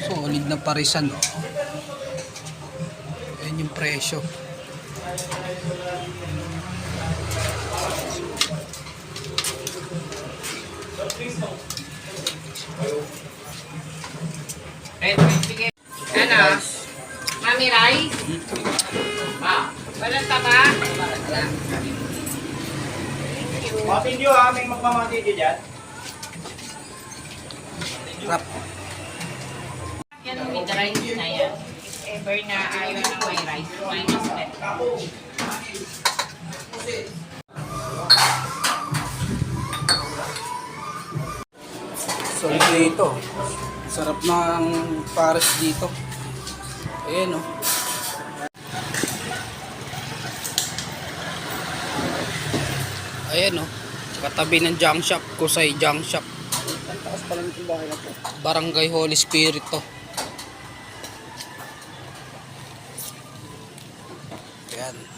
Solid na parisan, oh. Ayan yung presyo. Ano? Mami rice? Walang taba? Matin nyo ha, may magmamati nyo dyan. Rap. Yan ang with rice na yan. If ever na ayaw ng may rice, minus net. Solid dito. Sarap ng pares dito. Ayan, oh. Ayan, oh. Katabi ng junk shop. Kusay junk shop. Takas pala ng bahay na po. Barangay Holy Spirit to. Ayan.